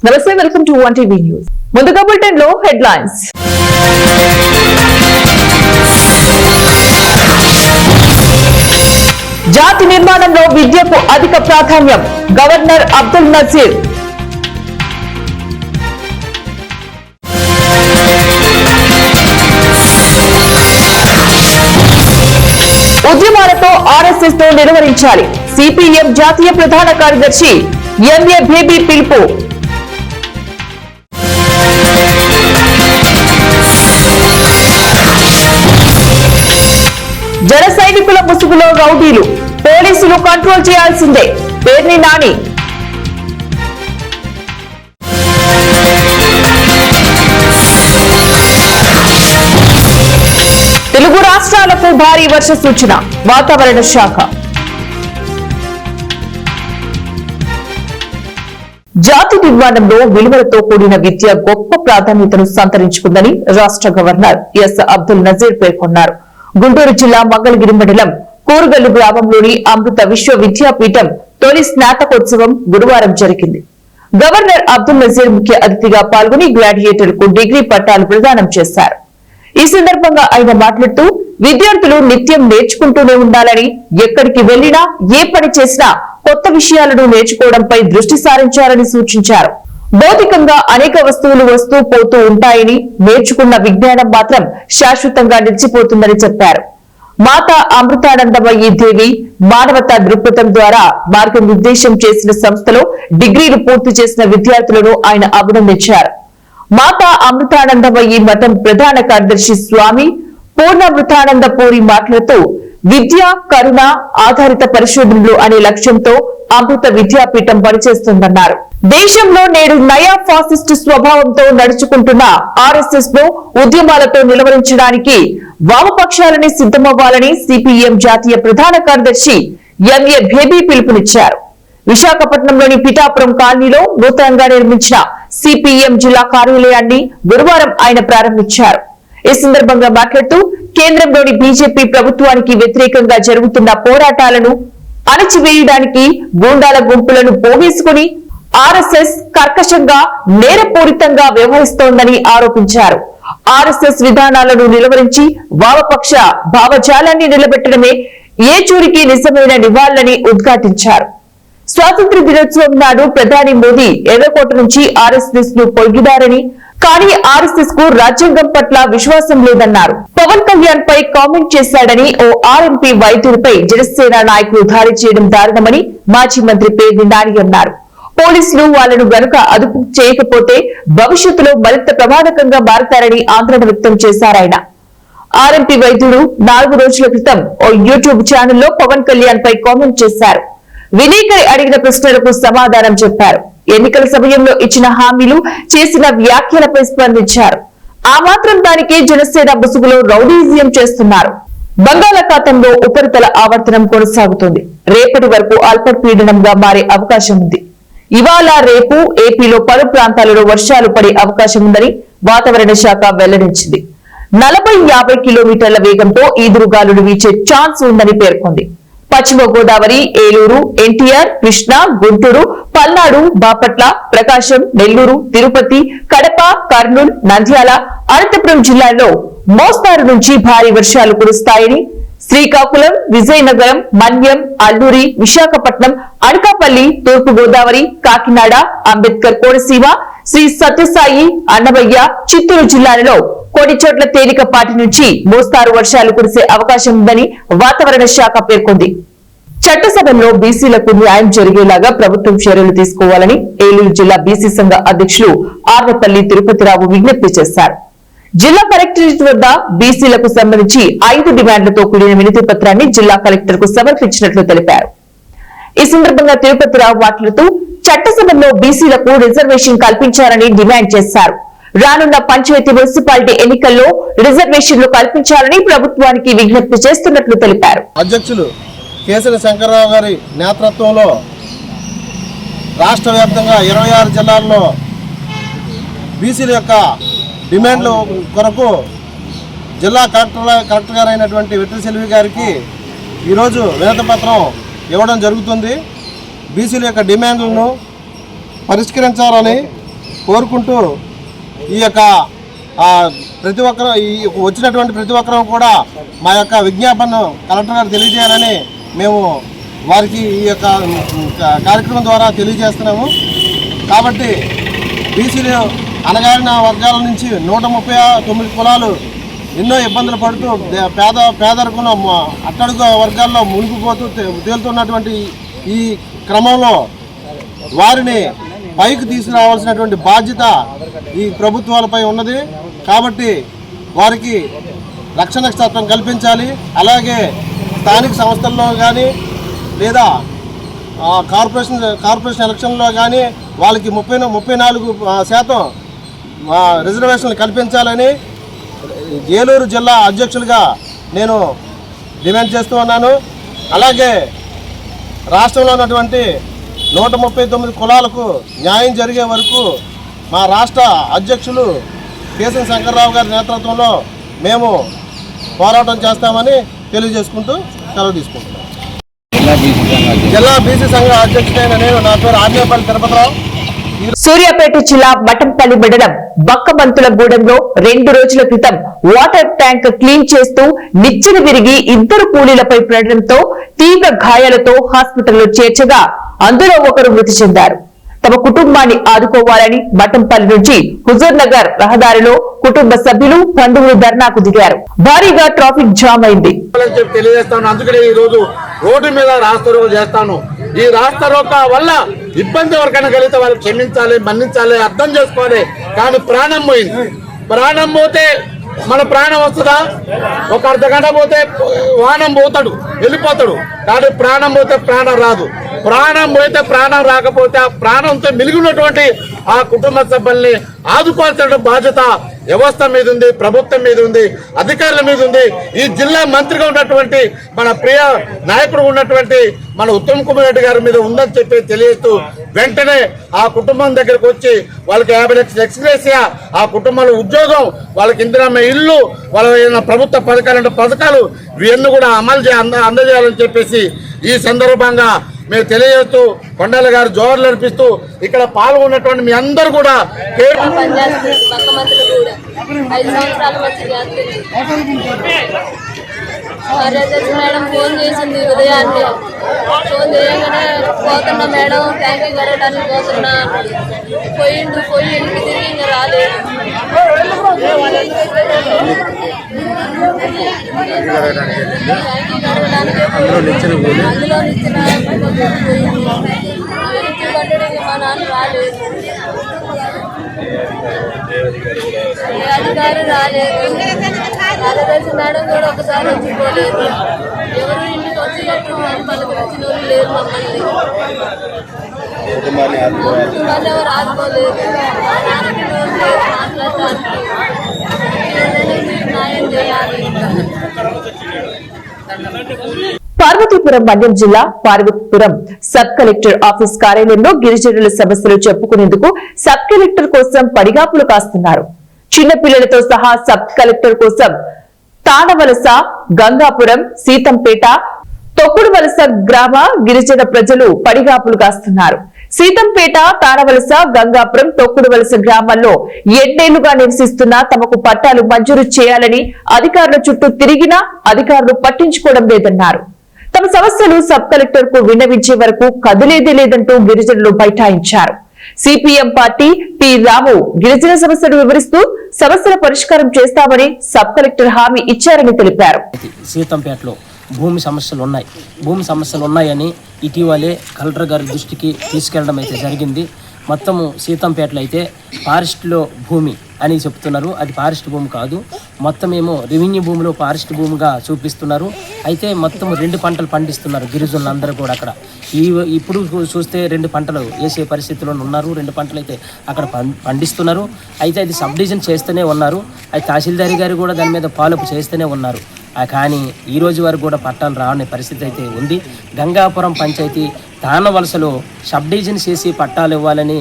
నమస్తే, welcome to 1TV news. ముందుగా bulletin లో హెడ్లైన్స్. జాతి నిర్మాణంలో విద్యకు అధిక ప్రాధాన్యం, గవర్నర్ అబ్దుల్ నజీర్. ఉద్యమాలతో ఆర్ఎస్ఎస్ ను నిర్వహించాలి, సిపిఎం జాతీయ ప్రధాన కార్యదర్శి ఎంఏ బేబీ పిలుపు. జన సైనికుల ముసుగులో రౌడీలు, పోలీసులు కంట్రోల్ చేయాల్సిందే, పేర్ని నాని. తెలుగు రాష్ట్రాలకు భారీ వర్ష సూచన, వాతావరణ శాఖ. జాతి నిర్మాణంలో విలువలతో కూడిన విద్య గొప్ప ప్రాధాన్యతను సంతరించుకుందని రాష్ట్ర గవర్నర్ ఎస్ అబ్దుల్ నజీర్ పేర్కొన్నారు. గుంటూరు జిల్లా మంగళగిరి మండలం కూరుగల్లు గ్రామంలోని అమృత విశ్వ విద్యాపీఠం తొలి స్నాతకోత్సవం గురువారం జరిగింది. గవర్నర్ అబ్దుల్ నజీర్ ముఖ్య అతిథిగా పాల్గొని గ్రాడ్యుయేట్లకు డిగ్రీ పట్టాలు ప్రదానం చేశారు. ఈ సందర్భంగా ఆయన మాట్లాడుతూ విద్యార్థులు నిత్యం నేర్చుకుంటూనే ఉండాలని, ఎక్కడికి వెళ్లినా ఏ పని చేసినా కొత్త విషయాలను నేర్చుకోవడంపై దృష్టి సారించాలని సూచించారు. భౌతికంగా అనేక వస్తువులు వస్తూ పోతూ ఉంటాయని, నేర్చుకున్న విజ్ఞానం మాత్రం శాశ్వతంగా నిలిచిపోతుందని చెప్పారు. మాతా అమృతానందమయ్యి దేవి మానవతా దృక్పథం ద్వారా మార్గనిర్దేశం చేసిన సంస్థలో డిగ్రీలు పూర్తి చేసిన విద్యార్థులను ఆయన అభినందించారు. మాతా అమృతానందమయ్యి మఠం ప్రధాన కార్యదర్శి స్వామి పూర్ణమృతానందపూరి మాట్లాడుతూ విద్య, కరుణ ఆధారిత పరిశోధనలు అనే లక్ష్యంతో అమృత విద్యాపీఠం పనిచేస్తుందన్నారు. దేశంలో నేడు నయా ఫాసిస్టు స్వభావంతో నడుచుకుంటున్న ఆర్ఎస్ఎస్ ను ఉద్యమాలతో నిలవరించడానికి వామపక్షాలని సిద్ధమవ్వాలని సిపిఎం జాతీయ ప్రధాన కార్యదర్శి ఎంఏ బేబీ పిలుపునిచ్చారు. విశాఖపట్నంలోని పిఠాపురం కాలనీలో నూతనంగా నిర్మించిన సిపిఎం జిల్లా కార్యాలయాన్ని గురువారం ఆయన ప్రారంభించారు. ఈ సందర్భంగా మాట్లాడుతూ కేంద్రంలోని బీజేపీ ప్రభుత్వానికి వ్యతిరేకంగా జరుగుతున్న పోరాటాలను అణచివేయడానికి గూండాల గుంపులను పోగేసుకుని ఆర్ఎస్ఎస్ కర్కశంగా నేరపూరితంగా వ్యవహరిస్తోందని ఆరోపించారు. ఆర్ఎస్ఎస్ విధానాలను నిలువరించి వామపక్ష భావజాలాన్ని నిలబెట్టడమే ఏ చూరికి నిజమైన నివాళులని ఉద్ఘాటించారు. స్వాతంత్ర్య దినోత్సవం నాడు ప్రధాని మోదీ ఎర్రకోట నుంచి ఆర్ఎస్ఎస్ ను పొగిడారని, కానీ ఆర్ఎస్ఎస్ కు రాజ్యాంగం పట్ల విశ్వాసం లేదన్నారు. పవన్ కళ్యాణ్ పై కామెంట్ చేశాడని ఓ ఆర్ఎంపీ వైద్యుడిపై జనసేన నాయకులు దాడి చేయడం దారుణమని మాజీ మంత్రి పేర్ని నాని అన్నారు. పోలీసులు వాళ్లను గనుక అదుపు చేయకపోతే భవిష్యత్తులో మరింత ప్రమాదకంగా మారతారని ఆందోళన వ్యక్తం చేశారాయన. ఆర్ఎంపీ వైద్యుడు 4 రోజుల క్రితం ఓ యూట్యూబ్ ఛానల్లో పవన్ కళ్యాణ్ పై కామెంట్ చేశారు. విలేకరి అడిగిన ప్రశ్నలకు సమాధానం చెప్పారు. ఎన్నికల సమయంలో ఇచ్చిన హామీలు, చేసిన వ్యాఖ్యలపై స్పందించారు. ఆ మాత్రం దానికి జనసేన ముసుగులో రౌడీజం చేస్తున్నారు. బంగాళాఖాతంలో ఉపరితల ఆవర్తనం కొనసాగుతుంది. రేపటి వరకు అల్పపీడనంగా మారే అవకాశం ఉంది. ఇవాళ రేపు ఏపీలో పలు ప్రాంతాలలో వర్షాలు పడే అవకాశం ఉందని వాతావరణ శాఖ వెల్లడించింది. 40-50 కిలోమీటర్ల వేగంతో ఈదురుగాలులు వీచే ఛాన్స్ ఉందని పేర్కొంది. పశ్చిమ గోదావరి, ఏలూరు, ఎన్టీఆర్, కృష్ణా, గుంటూరు, పల్నాడు, బాపట్ల, ప్రకాశం, నెల్లూరు, తిరుపతి, కడప, కర్నూలు, నంద్యాల, అనంతపురం జిల్లాల్లో మోస్తారు నుంచి భారీ వర్షాలు కురుస్తాయని, శ్రీకాకుళం, విజయనగరం, మన్యం, అల్లూరి, విశాఖపట్నం, అనకాపల్లి, తూర్పు గోదావరి, కాకినాడ, అంబేద్కర్ కోనసీమ, శ్రీ సత్యసాయి, అన్నమయ్య, చిత్తూరు జిల్లాలలో కొన్ని చోట్ల తేలికపాటి నుంచి మోస్తారు వర్షాలు కురిసే అవకాశం ఉందని వాతావరణ శాఖ పేర్కొంది. చట్టసభల్లో బీసీలకు న్యాయం జరిగేలాగా ప్రభుత్వం చర్యలు తీసుకోవాలని ఏలూరు జిల్లా బీసీ సంఘ అధ్యక్షులు ఆర్వపల్లి తిరుపతిరావు విజ్ఞప్తి చేశారు. జిల్లా కలెక్టరేట్ వద్ద బీసీలకు సంబంధించి 5 డిమాండ్లతో కూడిన వినతి పత్రాన్ని జిల్లా కలెక్టర్ కు సమర్పించినట్లు తెలిపారు. ఈ సందర్భంగా తిరుపతిరావు మాట్లాడుతూ చట్టసభల్లో బీసీలకు రిజర్వేషన్ కల్పించాలని డిమాండ్ చేశారు. రానున్న పంచాయతీ మున్సిపాలిటీ ఎన్నికల్లో రిజర్వేషన్లు కల్పించాలని ప్రభుత్వానికి విజ్ఞప్తి చేస్తున్నట్లు తెలిపారు. అధ్యక్షులు కేసరి శంకర్రావు గారి నేతృత్వంలో రాష్ట్ర వ్యాప్తంగా 26 జిల్లాల్లో బీసీల యొక్క డిమాండ్ల కొరకు జిల్లా కలెక్టర్ గారు అయినటువంటి వెట్రిసెల్వి గారికి ఈరోజు వినతి పత్రం ఇవ్వడం జరుగుతుంది. బీసీల యొక్క డిమాండ్లను పరిష్కరించాలని కోరుకుంటూ ఈ యొక్క ప్రతి ఒక్కరు ఈ వచ్చినటువంటి ప్రతి ఒక్కరూ కూడా మా యొక్క విజ్ఞాపనను కలెక్టర్ గారు తెలియజేయాలని మేము వారికి ఈ యొక్క కార్యక్రమం ద్వారా తెలియజేస్తున్నాము. కాబట్టి బీసీలు అణగారిన వర్గాల నుంచి 139 కులాలు ఎన్నో ఇబ్బందులు పడుతూ పేదరికంలో అట్టడుగు వర్గాల్లో మునిగిపోతూ తేలుతున్నటువంటి ఈ క్రమంలో వారిని పైకి తీసుకురావాల్సినటువంటి బాధ్యత ఈ ప్రభుత్వాలపై ఉన్నది. కాబట్టి వారికి రక్షణ చట్టం కల్పించాలి. అలాగే స్థానిక సంస్థల్లో కానీ లేదా కార్పొరేషన్ ఎలక్షన్లో కానీ వాళ్ళకి 34% రిజర్వేషన్లు కల్పించాలని ఏలూరు జిల్లా అధ్యక్షులుగా నేను డిమాండ్ చేస్తూ ఉన్నాను. అలాగే రాష్ట్రంలో ఉన్నటువంటి 139 కులాలకు న్యాయం జరిగే వరకు మా రాష్ట్ర అధ్యక్షులు కేశవ శంకర్రావు గారి నేతృత్వంలో మేము పోరాటం చేస్తామని తెలియజేసుకుంటూ సెలవు తీసుకుంటున్నాం. జిల్లా బీసీ సంఘ అధ్యక్షుడైన నేను, నా పేరు ఆర్నేపల్లి తిరుపతిరావు. సూర్యాపేట జిల్లా మఠంపల్లి మండలం బక్కమంతులగూడెంలో 2 రోజుల క్రితం వాటర్ ట్యాంక్ క్లీన్ చేస్తూ నిచ్చెన విరిగి 2 కూలీలపై పడడంతో తీవ్ర గాయాలతో హాస్పిటల్లో చేర్చగా అందులో ఒకరు మృతి చెందారు. తమ కుటుంబాన్ని ఆదుకోవాలని మఠంపల్లి నుంచి హుజూర్ నగర్ రహదారిలో కుటుంబ సభ్యులు బంధువులు ధర్నాకు దిగారు. భారీగా ట్రాఫిక్ జామ్ అయింది. అందుకనే ఈ రోజు రోడ్డు మీద రాస్తారోకో చేస్తాను. ఈ రాస్తారోకో వల్ల ఇబ్బంది ఎవరికైనా కలిగితే వాళ్ళు క్షమించాలి, మన్నించాలి, అర్థం చేసుకోవాలి. కానీ ప్రాణం పోయింది. ప్రాణం పోతే మన ప్రాణం వస్తుందా? ఒక అర్ధగంట పోతే వాహనం పోతాడు, వెళ్ళిపోతాడు. కానీ ప్రాణం పోతే ప్రాణం రాదు. ప్రాణం పోతే ప్రాణం రాకపోతే ఆ ప్రాణంతో మిలిగినటువంటి ఆ కుటుంబ సభ్యుల్ని ఆదుకోవాల్సిన బాధ్యత వ్యవస్థ మీద ఉంది, ప్రభుత్వం మీద ఉంది, అధికారుల మీద ఉంది. ఈ జిల్లా మంత్రిగా ఉన్నటువంటి మన ప్రియ నాయకుడు ఉన్నటువంటి మన ఉత్తమ్ కుమార్ రెడ్డి గారి మీద ఉందని చెప్పి తెలియజేస్తూ వెంటనే ఆ కుటుంబం దగ్గరకు వచ్చి వాళ్ళకి 50 లక్షలు ఎక్స్గ్రేసియా, ఆ కుటుంబంలో ఉద్యోగం, వాళ్ళకి ఇందిరమ్మ ఇల్లు, వాళ్ళ ప్రభుత్వ పథకాలు ఇవన్నీ కూడా అందజేయాలని చెప్పేసి ఈ సందర్భంగా మేము తెలియజేస్తూ కొండల గారు జోహార్లు అర్పిస్తూ ఇక్కడ పాల్గొన్నటువంటి మీ అందరూ కూడా 5 సంవత్సరాల మేడం ఫోన్ చేసింది ఉదయాన్నే. ఫోన్ చేయగానే పోతున్నా మేడం, ట్యాంకీ కడగడానికి పోతున్నా. పోయి ఇంటికి తిరిగి ఇంకా రాలేదు. అందులో నిచ్చిన మా నాన్న రాలేదు, అధికారి రాలేదు, కార్యదర్శి మేడం కూడా ఒకసారి వచ్చిపోలేదు. ఎవరు ఇంటికి వచ్చినట్టు పలకరించిన వాళ్ళు లేరు. మమ్మల్ని కుటుంబాన్ని ఎవరు ఆదుకోలేదు. మాట్లాడటానికి న్యాయం చేయాలి. పార్వతీపురం మన్యం జిల్లా పార్వతీపురం సబ్ కలెక్టర్ ఆఫీస్ కార్యాలయంలో గిరిజనుల సమస్యలు చెప్పుకునేందుకు సబ్ కలెక్టర్ కోసం పడిగాపులు కాస్తున్నారు. చిన్నపిల్లలతో సహా సబ్ కలెక్టర్ కోసం తాడవలస, గంగాపురం, సీతంపేట, తొక్కుడువలస గ్రామ గిరిజన ప్రజలు పడిగాపులు కాస్తున్నారు. సీతంపేట, తాడవలస, గంగాపురం, తొక్కుడువలస గ్రామాల్లో 7 ఏళ్లుగా నివసిస్తున్న తమకు పట్టాలు మంజూరు చేయాలని అధికారుల చుట్టూ తిరిగినా అధికారులు పట్టించుకోవడం లేదన్నారు. తమ సమస్యలు సబ్ కలెక్టర్ కు విన్నవించే వరకు కదిలేదే లేదంటూ గిరిజనులు బైఠాయించారు. సిపిఎం పార్టీ పి రాము గిరిజన సమస్యలు వివరిస్తూ సమస్యల పరిష్కారం చేస్తామని సబ్ కలెక్టర్ హామీ ఇచ్చారని తెలిపారు. సీతంపేటలో భూమి సమస్యలు ఉన్నాయని ఇటీవలే కలెక్టర్ గారి దృష్టికి తీసుకెళ్లడం అయితే జరిగింది. మొత్తము సీతంపేటలో అయితే ఫారెస్ట్లో భూమి అని చెప్తున్నారు. అది ఫారెస్ట్ భూమి కాదు, మొత్తం ఏమో రెవెన్యూ భూమిలో ఫారెస్ట్ భూమిగా చూపిస్తున్నారు. అయితే మొత్తం 2 పంటలు పండిస్తున్నారు గిరిజనులందరూ కూడా. అక్కడ ఇప్పుడు చూస్తే 2 పంటలు వేసే పరిస్థితిలో ఉన్నారు. 2 పంటలు అయితే అక్కడ పండిస్తున్నారు. అయితే అది సబ్ డివిజన్ చేస్తూనే ఉన్నారు. అది తహసీల్దారి గారు కూడా దాని మీద ఫాలోఅప్ చేస్తూనే ఉన్నారు. కానీ ఈ రోజు వరకు కూడా పట్టాలు రావని పరిస్థితి అయితే ఉంది. గంగాపురం పంచాయతీ తానవలసలో సబ్ డివిజన్ చేసి పట్టాలు ఇవ్వాలని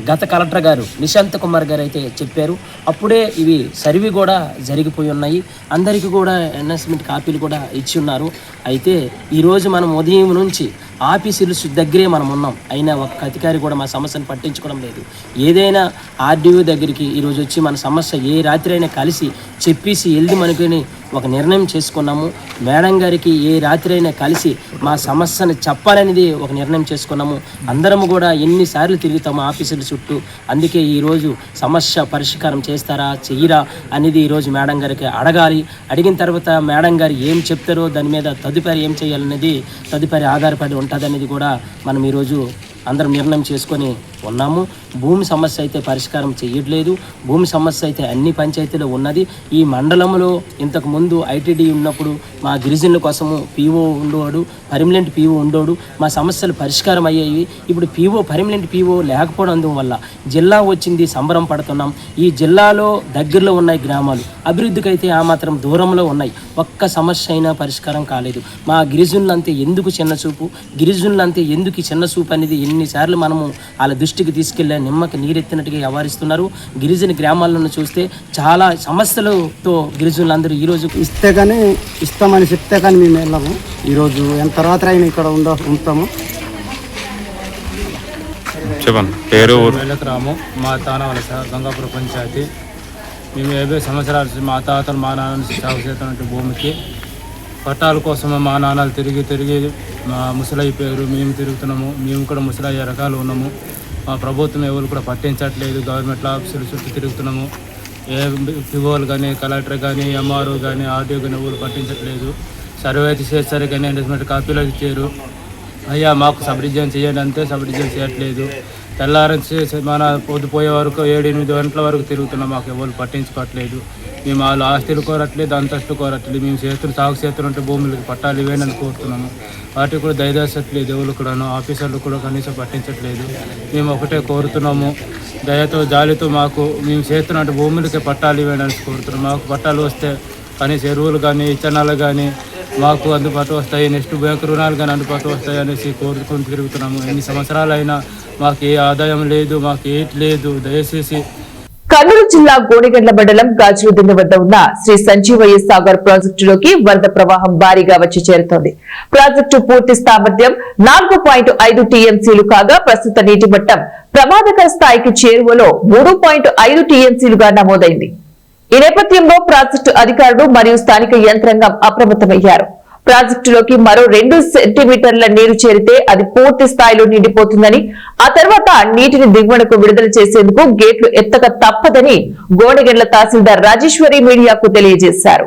గత కలెక్టర్ గారు నిశాంత్ కుమార్ గారు అయితే చెప్పారు. అప్పుడే ఇవి సర్వే కూడా జరిగిపోయి ఉన్నాయి. అందరికీ కూడా ఎన్ఎస్మెంట్ కాపీలు కూడా ఇచ్చి ఉన్నారు. అయితే ఈరోజు మనం ఉదయం నుంచి ఆఫీసులు దగ్గరే మనం ఉన్నాం, అయినా ఒక్క అధికారి కూడా మా సమస్యను పట్టించుకోవడం లేదు. ఏదైనా ఆర్డీఓ దగ్గరికి ఈరోజు వచ్చి మన సమస్య ఏ రాత్రి అయినా కలిసి చెప్పేసి వెళ్దామనుకుని ఒక నిర్ణయం చేసుకున్నాము. మేడం గారికి ఏ రాత్రి అయినా కలిసి మా సమస్యను చెప్పాలనేది ఒక నిర్ణయం చేసుకున్నాము. అందరము కూడా ఎన్నిసార్లు తిరుగుతాము ఆఫీసుల చుట్టూ. అందుకే ఈరోజు సమస్య పరిష్కారం చేస్తారా చెయ్యరా అనేది ఈరోజు మేడం గారికి అడగాలి. అడిగిన తర్వాత మేడం గారు ఏం చెప్తారో దాని మీద తదుపరి ఏం చేయాలనేది తదుపరి ఆధారపడి ఉంటుంది కూడా మనం ఈరోజు అందరం నిర్ణయం చేసుకొని ఉన్నాము. భూమి సమస్య అయితే పరిష్కారం చేయట్లేదు. భూమి సమస్య అయితే అన్ని పంచాయతీలో ఉన్నది. ఈ మండలంలో ఇంతకుముందు ఐటీడీ ఉన్నప్పుడు మా గిరిజనుల కోసము పీఓ ఉండేవాడు, పర్మనెంట్ పీఓ ఉండేవాడు. మా సమస్యలు పరిష్కారం అయ్యాయి. ఇప్పుడు పర్మనెంట్ పీఓ లేకపోవడం వల్ల జిల్లా వచ్చింది, సంబరం పడుతున్నాం. ఈ జిల్లాలో దగ్గరలో ఉన్నాయి గ్రామాలు, అభివృద్ధికి అయితే ఆ మాత్రం దూరంలో ఉన్నాయి. ఒక్క సమస్య అయినా పరిష్కారం కాలేదు. మా గిరిజనులంతే ఎందుకు చిన్న చూపు, గిరిజనులంతే ఎందుకు చిన్న చూపు అనేది ఎన్నిసార్లు మనము వాళ్ళ దృష్టికి తీసుకెళ్లే నిమ్మకి నీరెత్తినట్టుగా వ్యవహరిస్తున్నారు. గిరిజన గ్రామాలను చూస్తే చాలా సమస్యలతో గిరిజనులందరూ ఈరోజు ఇస్తామని చెప్తే కానీ మేము వెళ్ళాము. ఈరోజు ఎంత రాత్రి అయినా ఇక్కడ ఉంటాము. చెప్పండి. పేరు రాము, మా తానవలస గంగాపుర పంచాయతీ. మేము 50 సంవత్సరాలు మా తాతలు మా నాన్న సాగు చేస్తున్నట్టు భూమికి పట్టాల కోసం మా నాన్నలు తిరిగి మా ముసలైపోయారు. మేము తిరుగుతున్నాము. మేము కూడా ముసలయ్యే రకాలు ఉన్నాము. మా ప్రభుత్వం ఎవరు కూడా పట్టించట్లేదు. గవర్నమెంట్ ఆఫీసులు చుట్టూ తిరుగుతున్నాము. ఏ పిఓలు కానీ, కలెక్టర్ కానీ, ఎంఆర్ఓ కానీ, ఆర్డీఓ కానీ ఎవరు పట్టించట్లేదు. సర్వే అయితే చేస్తారు కానీ అడ్వర్టైజ్మెంట్ కాపీలో ఇచ్చారు. అయ్యా మాకు సబ్ డివిజన్ చేయండి అంతే, సబ్ డివిజన్ చేయట్లేదు. తెల్లారం మన పొద్దుపోయే వరకు 7-8 గంటల వరకు తిరుగుతున్నాం. మాకు ఎవరు పట్టించుకోవట్లేదు. మేము వాళ్ళు ఆస్తులు కోరట్లేదు, అంతస్తులు కోరట్లేదు. మేము సాగు చేస్తున్నట్టు భూములకు పట్టాలు ఇవ్వండి అని కోరుతున్నాము. వాటికి కూడా దయదాసట్లేదు. ఎవరు కూడాను, ఆఫీసర్లు కూడా కనీసం పట్టించట్లేదు. మేము ఒకటే కోరుతున్నాము, దయతో జాలితో మాకు మేము చేస్తున్నట్టు భూములకి పట్టాలు ఇవ్వండి అని కోరుతున్నాము. మాకు పట్టాలు వస్తే కనీసం ఎరువులు కానీ, ఇత్తనాలు కానీ మాకు అందుబాటు వస్తాయి, నెక్స్ట్ బ్యాంకు రుణాలు కానీ అందుబాటు వస్తాయి అనేసి కోరుకొని తిరుగుతున్నాము. ఎన్ని సంవత్సరాలైనా మాకు ఏ ఆదాయం లేదు, మాకు ఏటి లేదు. దయచేసి కర్నూలు జిల్లా గోనెగండ్ల మండలం గాజులదిన్నె వద్ద ఉన్న శ్రీ సంజీవయ్య సాగర్ ప్రాజెక్టులోకి వరద ప్రవాహం భారీగా వచ్చి చేరుతోంది. ప్రాజెక్టు పూర్తి సామర్థ్యం 4.5 టీఎంసీలు కాగా ప్రస్తుత నీటి మట్టం ప్రమాదకర స్థాయికి చేరువలో 3.5 టీఎంసీలుగా నమోదైంది. ఈ నేపథ్యంలో ప్రాజెక్టు అధికారులు మరియు స్థానిక యంత్రాంగం అప్రమత్తమయ్యారు. ప్రాజెక్టులోకి మరో 2 సెంటీమీటర్ల నీరు చేరితే అది పూర్తి స్థాయిలో నిండిపోతుందని, ఆ తర్వాత నీటిని దిగువనకు విడుదల చేసేందుకు గేట్లు ఎత్తక తప్పదని గోనెగండ్ల తహసీల్దార్ రాజేశ్వరి మీడియాకు తెలియజేశారు.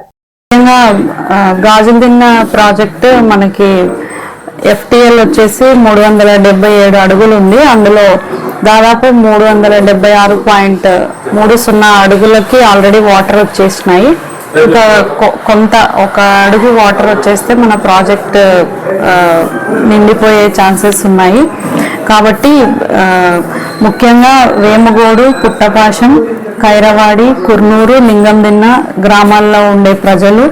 గాజులదిన్నె ప్రాజెక్టు మనకి FTL వచ్చేసి 377 అడుగులు ఉంది. అందులో దాదాపు 376.30 అడుగులకి ఆల్రెడీ వాటర్ వచ్చేసినాయి. ఇంకా ఒక అడుగు వాటర్ వచ్చేస్తే మన ప్రాజెక్ట్ నిండిపోయే ఛాన్సెస్ ఉన్నాయి. కాబట్టి ముఖ్యంగా వేమగోడు, పుట్టపాశం, ఖైరవాడి, కుర్నూరు, లింగందిన్న గ్రామాల్లో ఉండే ప్రజలు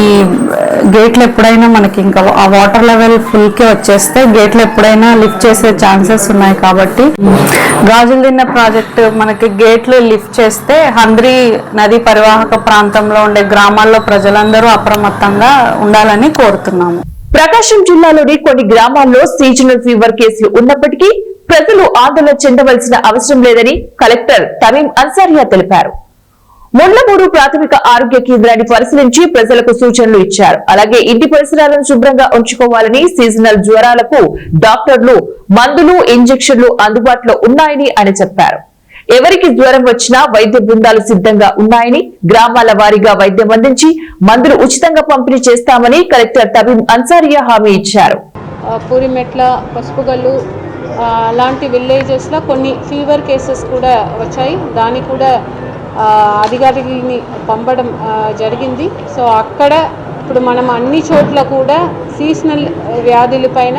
ఈ గేట్లు ఎప్పుడైనా మనకి ఇంకా ఆ వాటర్ లెవెల్ ఫుల్కి వచ్చేస్తే గేట్లు ఎప్పుడైనా లిఫ్ట్ చేసే ఛాన్సెస్ ఉన్నాయి. కాబట్టి గాజులదిన్నె ప్రాజెక్టు మనకి గేట్లు లిఫ్ట్ చేస్తే హంద్రీ నది పరివాహక ప్రాంతంలో ఉండే గ్రామాల్లో ప్రజలందరూ అప్రమత్తంగా ఉండాలని కోరుతున్నాము. ప్రకాశం జిల్లాలోని కొన్ని గ్రామాల్లో సీజనల్ ఫీవర్ కేసులు ఉన్నప్పటికీ ప్రజలు ఆందోళన చెందవలసిన అవసరం లేదని కలెక్టర్ తమీం అన్సారియా తెలిపారు. ముండ్లమూరు ప్రాథమిక ఆరోగ్య కేంద్రాన్ని పరిశీలించి ప్రజలకు సూచనలు ఇచ్చారు. అలాగే ఇంటి పరిసరాలను శుభ్రంగా ఉంచుకోవాలని, సీజనల్ జ్వరాలకు డాక్టర్లు, మందులు, ఇంజెక్షన్లు అందుబాటులో ఉన్నాయని ఆయన చెప్పారు. ఎవరికి జ్వరం వచ్చినా వైద్య బృందాలు సిద్ధంగా ఉన్నాయని, గ్రామాల వారీగా వైద్యం అందించి మందులు ఉచితంగా పంపిణీ చేస్తామని కలెక్టర్ తమీం అన్సారియా హామీ ఇచ్చారు. పూరిమెట్ల, పసుపుగల్లు అలాంటి విలేజెస్లో కొన్ని ఫీవర్ కేసెస్ కూడా వచ్చాయి. దాన్ని కూడా అధికారులని పంపడం జరిగింది. సో అక్కడ ఇప్పుడు మనం అన్ని చోట్ల కూడా సీజనల్ వ్యాధుల పైన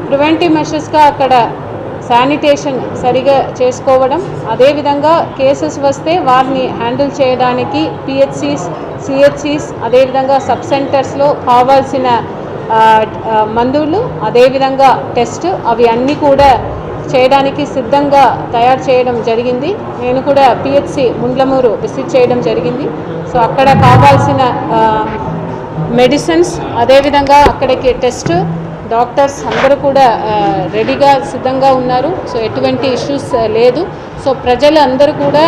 ప్రివెంటివ్ మెషర్స్గా అక్కడ శానిటేషన్ సరిగా చేసుకోవడం, అదేవిధంగా కేసెస్ వస్తే వారిని హ్యాండిల్ చేయడానికి పిహెచ్సిస్, సిహెచ్సిస్, అదేవిధంగా సబ్ సెంటర్స్లో కావాల్సిన మందులు, అదేవిధంగా టెస్ట్ అవి అన్నీ కూడా చేయడానికి సిద్ధంగా తయారు చేయడం జరిగింది. నేను కూడా పిహెచ్సి ముండ్లమూరు విజిట్ చేయడం జరిగింది. సో అక్కడ కావాల్సిన మెడిసిన్స్, అదేవిధంగా అక్కడికి టెస్ట్ డాక్టర్స్ అందరూ కూడా రెడీగా సిద్ధంగా ఉన్నారు. సో ఎటువంటి ఇష్యూస్ లేదు. సో ప్రజలు అందరూ కూడా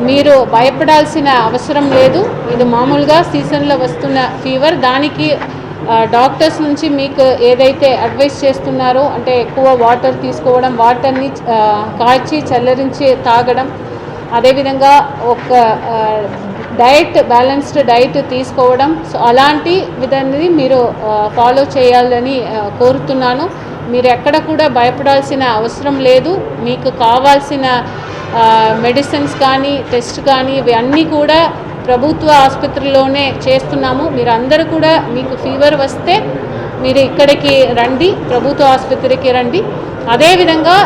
మీరు భయపడాల్సిన అవసరం లేదు. ఇది మామూలుగా సీజన్లో వస్తున్న ఫీవర్. దానికి డాక్టర్స్ నుంచి మీకు ఏదైతే అడ్వైస్ చేస్తున్నారో అంటే ఎక్కువ వాటర్ తీసుకోవడం, వాటర్ని కాచి చల్లరించి తాగడం, అదేవిధంగా ఒక డైట్ బ్యాలెన్స్డ్ డైట్ తీసుకోవడం, సో అలాంటి విధాన్ని మీరు ఫాలో చేయాలని కోరుతున్నాను. మీరు ఎక్కడ కూడా భయపడాల్సిన అవసరం లేదు. మీకు కావాల్సిన మెడిసిన్స్ కానీ టెస్ట్ కానీ ఇవి అన్నీ కూడా ప్రభుత్వ ఆసుపత్రిలోనే చేస్తున్నాము. మీరు అందరూ కూడా మీకు ఫీవర్ వస్తే మీరు ఇక్కడికి రండి, ప్రభుత్వ ఆసుపత్రికి రండి. అదేవిధంగా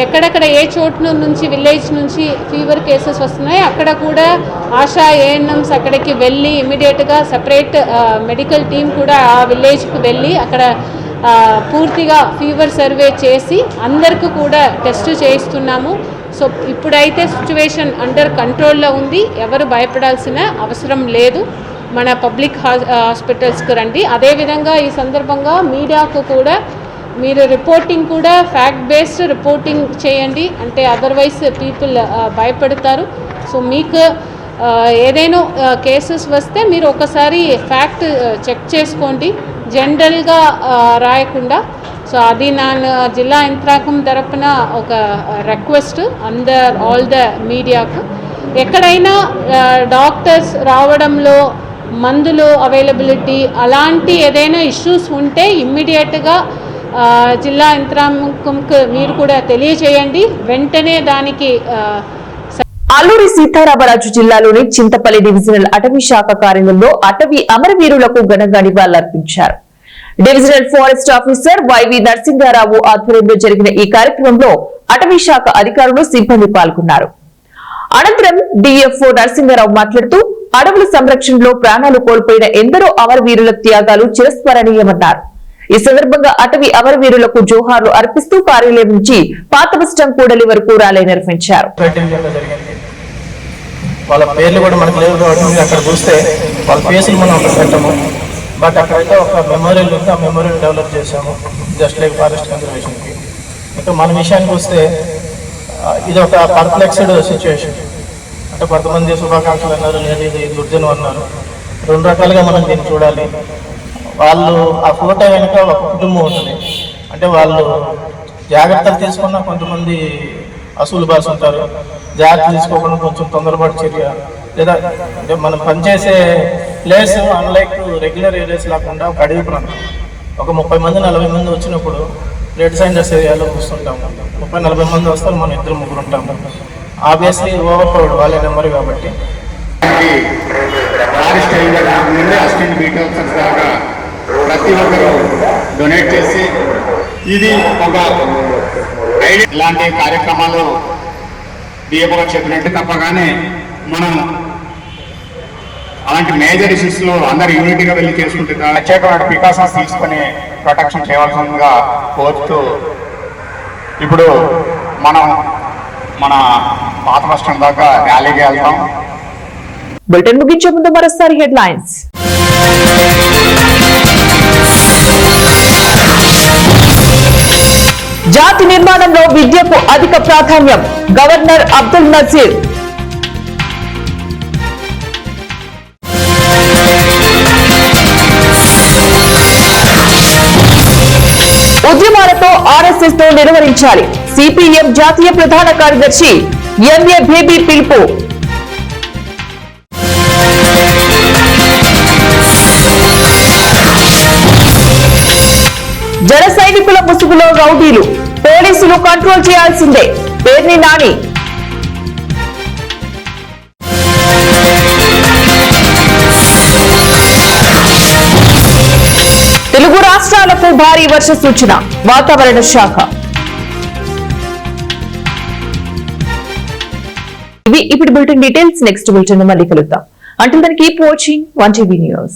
ఎక్కడెక్కడ ఏ చోటు నుంచి విలేజ్ నుంచి ఫీవర్ కేసెస్ వస్తున్నాయి అక్కడ కూడా ఆశా ఏఎన్ఎంస్ అక్కడికి వెళ్ళి ఇమీడియట్గా సపరేట్ మెడికల్ టీం కూడా ఆ విలేజ్కి వెళ్ళి అక్కడ పూర్తిగా ఫీవర్ సర్వే చేసి అందరికీ కూడా టెస్ట్ చేయిస్తున్నాము. సో ఇప్పుడైతే సిచ్యువేషన్ అండర్ కంట్రోల్లో ఉంది. ఎవరు భయపడాల్సిన అవసరం లేదు. మన పబ్లిక్ హాస్పిటల్స్కి రండి. అదేవిధంగా ఈ సందర్భంగా మీడియాకు కూడా మీరు రిపోర్టింగ్ కూడా ఫ్యాక్ట్ బేస్డ్ రిపోర్టింగ్ చేయండి. అంటే అదర్వైజ్ పీపుల్ భయపడతారు. సో మీకు ఏదైనా కేసెస్ వస్తే మీరు ఒకసారి ఫ్యాక్ట్ చెక్ చేసుకోండి, జనరల్గా రాయకుండా. సో అది నా జిల్లా యంత్రాంగం తరపున ఒక రిక్వెస్ట్ అందర్ ఆల్ ద మీడియాకు. ఎక్కడైనా డాక్టర్స్ రావడంలో మందులు అవైలబిలిటీ అలాంటి ఏదైనా ఇష్యూస్ ఉంటే ఇమ్మీడియట్గా జిల్లా యంత్రాంగంకు మీరు కూడా తెలియజేయండి. వెంటనే దానికి అల్లూరి సీతారామరాజు జిల్లాలోని చింతపల్లి డివిజనల్ అటవీ శాఖ కార్యాలయంలో అటవీ అమరవీరులకు ఘనంగా నివాళులర్పించారు. Divisional forest officer Y V Narasingarao ఆధ్వర్యంలో జరిగిన ఈ కార్యక్రమంలో అటవీ శాఖ అధికారులు సిబ్బంది పాల్గొన్నారు. అనంతరం డిఎఫ్ఓ నరసింగారావు మాట్లాడుతూ అడవుల సంరక్షణలో ప్రాణాలు కోల్పోయిన ఎందరో అమరవీరుల త్యాగాలు చిరస్మరణీయమన్నారు. ఈ సందర్భంగా అటవీ అమరవీరులకు జోహార్లు అర్పిస్తూ కార్యాలయం నుంచి పాత బస్టాండ్ కూడలి వరకు ర్యాలీ నిర్వహించారు. వాళ్ళ పేర్లు కూడా మనకు లేవు కాబట్టి అక్కడ చూస్తే వాళ్ళ ఫేసులు మనం అక్కడ పెట్టాము. బట్ అక్కడైతే ఒక మెమోరియల్ ఉంది. ఆ మెమోరియల్ డెవలప్ చేశాము జస్ట్ లైక్ ఫారెస్ట్ కన్జర్వేషన్కి. ఇంకా మన విషయానికి వస్తే ఇది ఒక పర్ప్లెక్స్డ్ సిచ్యువేషన్. అంటే కొంతమంది శుభాకాంక్షలు అన్నారు, లేదు ఇది దుర్జనం అన్నారు. రెండు రకాలుగా మనం దీన్ని చూడాలి. వాళ్ళు ఆ ఫోటో వెనుక ఒక కుటుంబం ఉంటుంది. అంటే వాళ్ళు జాగ్రత్తలు తీసుకున్న కొంతమంది అసూలు బాస్ ఉంటారు, జాగ్రత్త తీసుకోకుండా కొంచెం తొందరపాటు చర్య, లేదా అంటే మనం పనిచేసే ప్లేస్ అన్లైక్ రెగ్యులర్ ఏరియాస్ లేకుండా ఒక అడవి ప్రాంతం. ఒక 30 మంది 40 మంది వచ్చినప్పుడు రెడ్ సైండర్స్ ఏరియాలో కూర్చుంటాము. 30-40 మంది వస్తారు, మనం 2-3 ఉంటాము. ఆబ్వియస్లీ ఓవర్ క్రౌడ్ వాళ్ళే నెంబర్ కాబట్టి అసిస్టెంట్ బీట్ ఆఫీసర్స్ దాకా ప్రతి ఒక్కరు డొనేట్ చేసి ఇది ఒక ఐడియా. ఇలాంటి కార్యక్రమాలు డిఎఫ్ఓ చెప్పినట్టు తప్పగానే మనం అలాంటి మేజర్ ఇష్యూస్లో అందరు యూనిటీగా వెళ్ళి చేసుకుంటే ప్రత్యేకమైన ప్రికాషన్స్ తీసుకుని ప్రొటెక్షన్ చేయవలసిందిగా కోరుతూ ఇప్పుడు మనం మన పాత బస్టాండ్ దాకా ర్యాలీకి వెళ్తాం. బులెటిన్ ముగించే ముందు మరోసారి హెడ్లైన్స్. జాతి నిర్మాణంలో విద్యకు అధిక ప్రాధాన్యం, గవర్నర్ అబ్దుల్ నజీర్. ఉద్యమాలతో ఆర్ఎస్ఎస్ తో నిర్వహించాలి, సిపిఎం జాతీయ ప్రధాన కార్యదర్శి ఎంఏ బేబీ పిలుపు. జన సైనికుల ముసుగులో రౌడీలు, పోలీసులు కంట్రోల్ చేయాల్సిందే, పేర్ని నాని. తెలుగు రాష్ట్రాలకు భారీ వర్ష సూచన, వాతావరణ శాఖ. ఇవి ఇప్పుడు బులెటిన్ డీటెయిల్స్. నెక్స్ట్ బులెటిన్ మళ్ళీ కలుద్దాం. Until then, keep watching 1TV News.